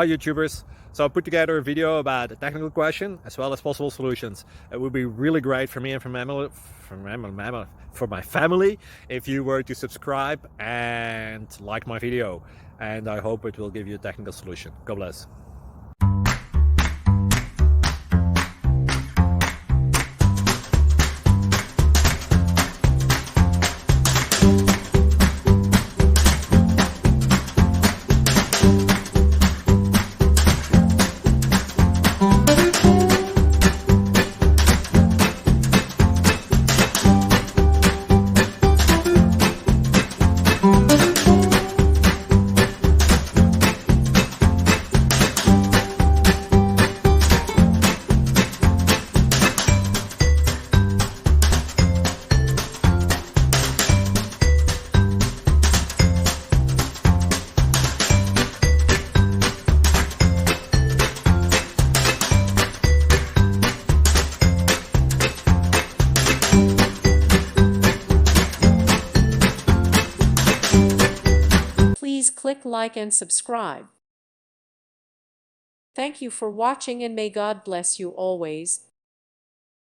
Hi YouTubers! So I put together a video about a technical question as well as possible solutions. It would be really great for me and for my family if you were to subscribe and like my video, and I hope it will give you a technical solution. God bless. Please click like and subscribe. Thank you for watching, and may God bless you always.